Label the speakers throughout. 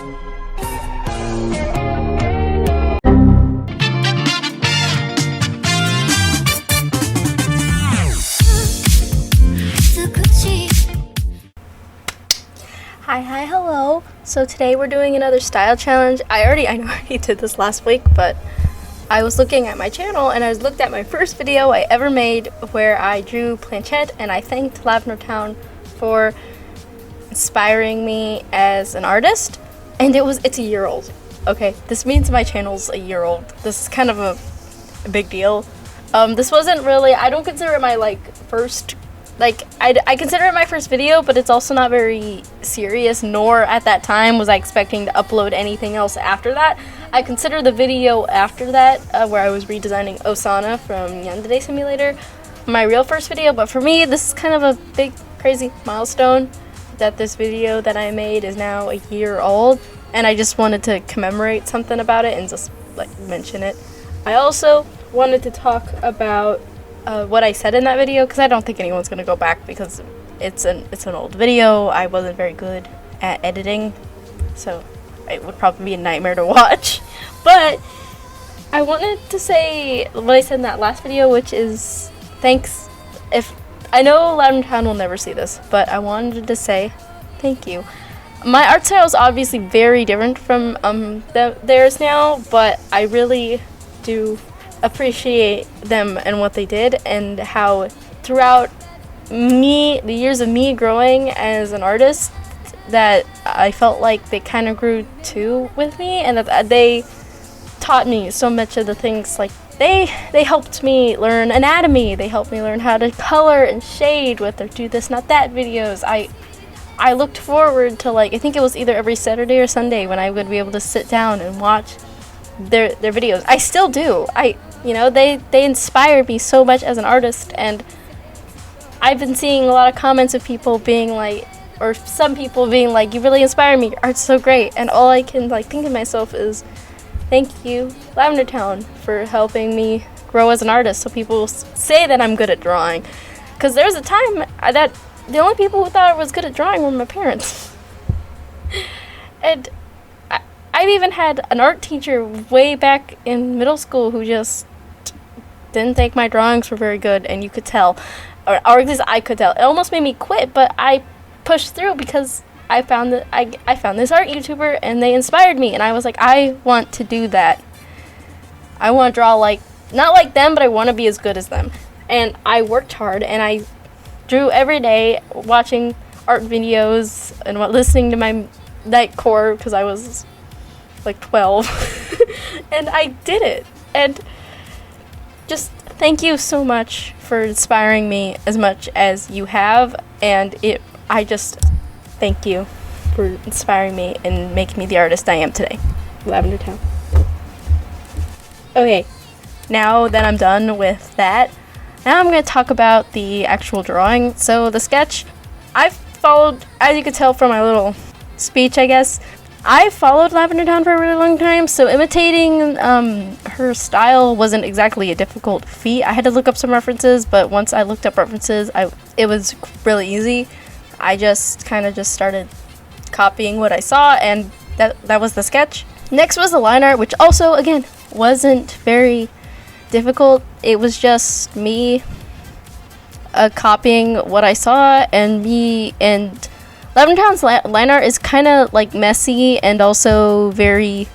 Speaker 1: Hi, hello. So today we're doing another style challenge. I know I already did this last week, but I was looking at my channel and I looked at my first video I ever made where I drew planchette, and I thanked Lavendertown for inspiring me as an artist. And it's a year old. Okay, this means my channel's a year old. This is kind of a big deal. This wasn't really, I don't consider it my first, I consider it my first video, but it's also not very serious, nor at that time was I expecting to upload anything else after that. I consider the video after that, where I was redesigning Osana from Yandere Simulator, my real first video. But for me, this is kind of a big, crazy milestone that this video that I made is now a year old, and I just wanted to commemorate something about it and just mention it. I also wanted to talk about what I said in that video, because I don't think anyone's gonna go back because it's an old video. I wasn't very good at editing, so it would probably be a nightmare to watch. But I wanted to say what I said in that last video, which is thanks. If I know Lavendertown will never see this, but I wanted to say thank you. My art style is obviously very different from theirs now, but I really do appreciate them and what they did, and how throughout the years of me growing as an artist, that I felt like they kind of grew too with me, and that they taught me so much of the things. They helped me learn anatomy, they helped me learn how to color and shade with their do this not that videos. I looked forward to I think it was either every Saturday or Sunday when I would be able to sit down and watch their videos. I still do. They inspired me so much as an artist, and I've been seeing a lot of comments of people being or some people being you really inspire me, your art's so great, and all I can think to myself is thank you, Lavendertown, for helping me grow as an artist, so people say that I'm good at drawing. Because there was a time that the only people who thought I was good at drawing were my parents. And I've even had an art teacher way back in middle school who just didn't think my drawings were very good, and you could tell, or at least I could tell. It almost made me quit, but I pushed through because I found that I found this art YouTuber and they inspired me, and I was like, I want to do that. I want to draw not like them, but I want to be as good as them. And I worked hard, and I drew every day, watching art videos and listening to my Nightcore because I was 12 and I did it. And just thank you so much for inspiring me as much as you have, and I just thank you for inspiring me and making me the artist I am today. Lavendertown. Okay, now that I'm done with that, now I'm going to talk about the actual drawing. So the sketch, I've followed, as you could tell from my little speech, I guess, I followed Lavendertown for a really long time, so imitating her style wasn't exactly a difficult feat. I had to look up some references, but once I looked up references, it was really easy. I just started copying what I saw, and that was the sketch. Next was the line art, which also, again, wasn't very difficult. It was just me copying what I saw, and Lavendertown's line art is kind of messy and also very,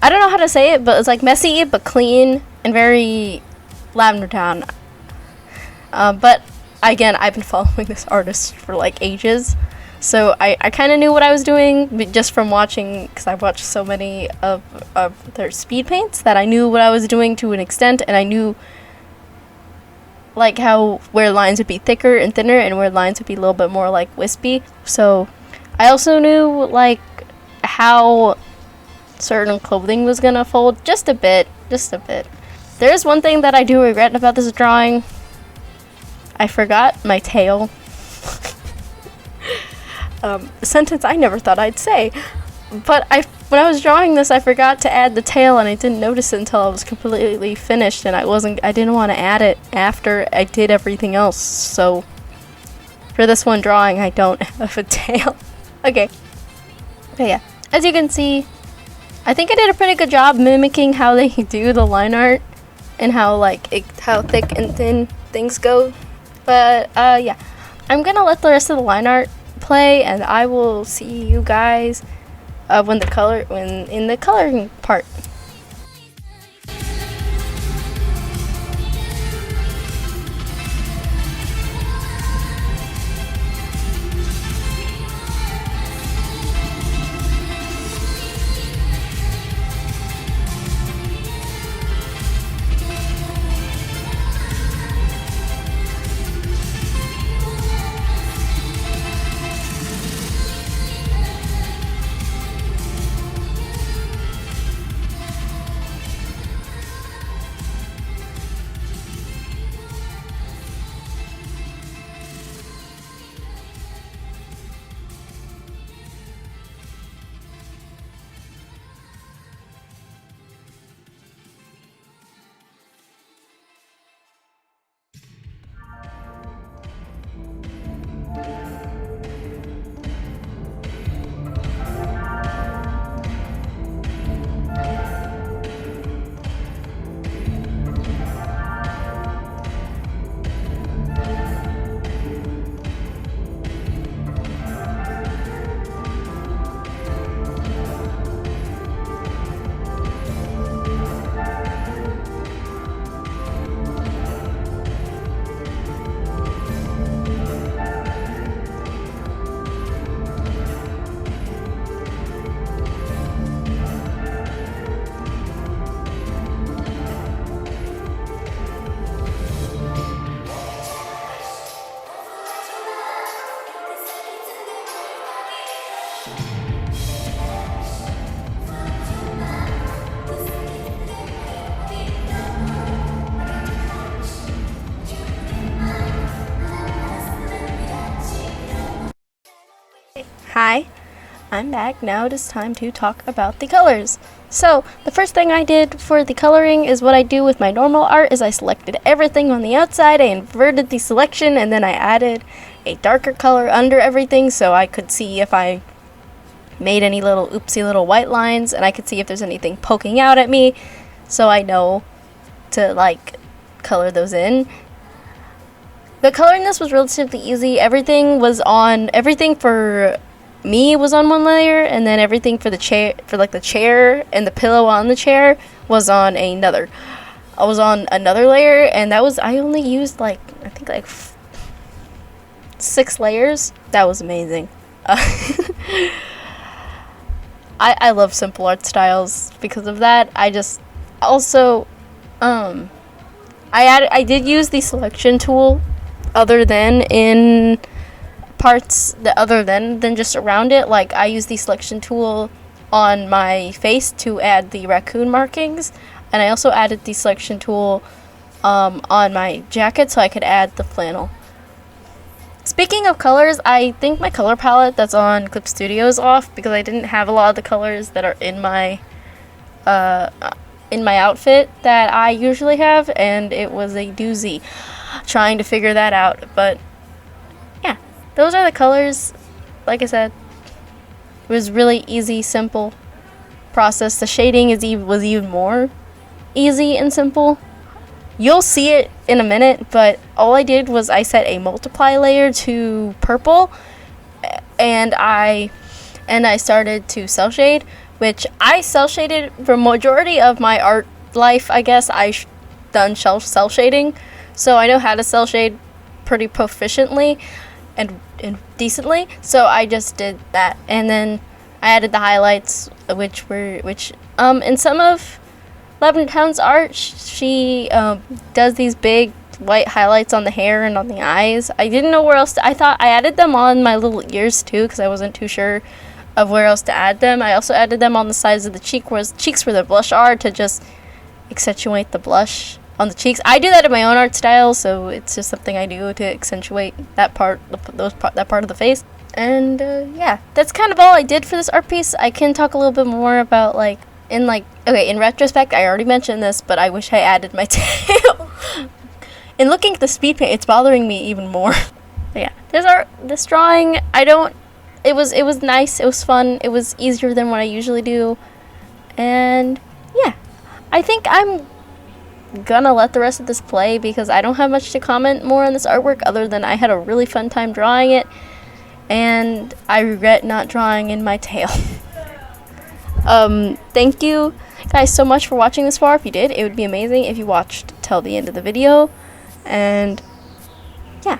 Speaker 1: I don't know how to say it, but it's messy but clean and very Lavendertown. But again, I've been following this artist for ages, so I kind of knew what I was doing just from watching, because I watched so many of their speed paints that I knew what I was doing to an extent, and I knew where lines would be thicker and thinner and where lines would be a little bit more wispy. So I also knew how certain clothing was gonna fold just a bit. There's one thing that I do regret about this drawing. I forgot my tail. A sentence I never thought I'd say. But when I was drawing this, I forgot to add the tail, and I didn't notice it until I was completely finished, and I didn't want to add it after I did everything else. So for this one drawing, I don't have a tail. Okay, yeah. as you can see, I think I did a pretty good job mimicking how they do the line art and how how thick and thin things go. But yeah, I'm gonna let the rest of the line art play, and I will see you guys when in the coloring part. Hi, I'm back. Now it is time to talk about the colors. So, the first thing I did for the coloring is what I do with my normal art is I selected everything on the outside, I inverted the selection, and then I added a darker color under everything so I could see if I made any little oopsie little white lines, and I could see if there's anything poking out at me, so I know to color those in. The coloring this was relatively easy. Everything for me was on one layer, and then everything for the chair, the chair and the pillow on the chair was on another. I was on another layer, and I only used I think 6 layers. That was amazing. I love simple art styles because of that. I just also I did use the selection tool other than in parts other than just around it. Like, I use the selection tool on my face to add the raccoon markings, and I also added the selection tool on my jacket so I could add the flannel. Speaking of colors, I think my color palette that's on Clip Studio is off because I didn't have a lot of the colors that are in my outfit that I usually have, and it was a doozy trying to figure that out. But yeah, those are the colors. Like I said, it was really easy, simple process. The shading was even more easy and simple. You'll see it in a minute, but all I did was I set a multiply layer to purple, and I started to cel shade, which I cel shaded for majority of my art life. I guess I've done cel shading, so I know how to cel shade pretty proficiently and decently. So I just did that, and then I added the highlights, which in some of Lavender Town's art, she does these big white highlights on the hair and on the eyes. I didn't know where else I thought I added them on my little ears too, because I wasn't too sure of where else to add them. I also added them on the sides of the cheeks where the blush are, to just accentuate the blush on the cheeks. I do that in my own art style, so it's just something I do to accentuate that part of the face. And yeah, that's kind of all I did for this art piece. I can talk a little bit more about in retrospect, I already mentioned this, but I wish I added my tail. In looking at the speed paint, it's bothering me even more. But yeah, this drawing, I don't it was nice. It was fun. It was easier than what I usually do. And yeah, I think I'm gonna let the rest of this play because I don't have much to comment more on this artwork other than I had a really fun time drawing it, and I regret not drawing in my tail. Thank you guys so much for watching this far. If you did, it would be amazing if you watched till the end of the video. And yeah,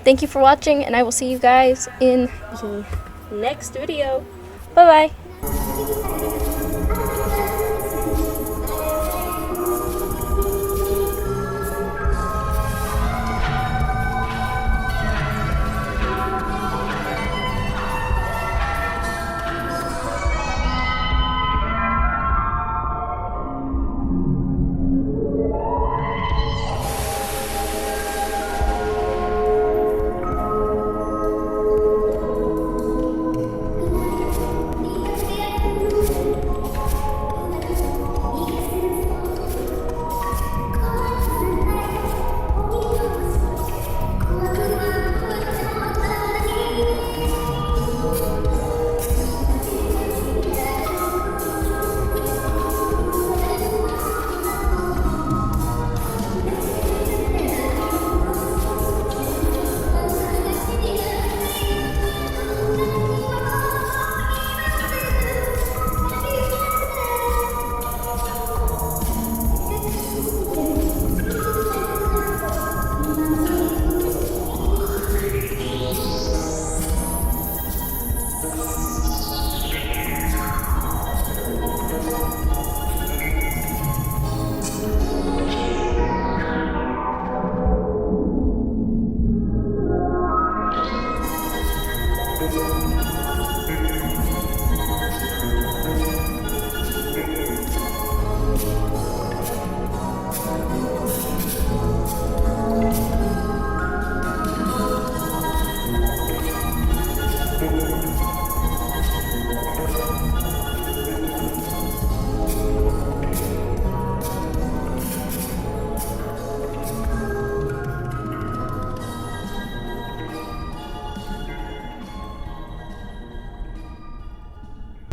Speaker 1: thank you for watching, and I will see you guys in the next video. Bye bye.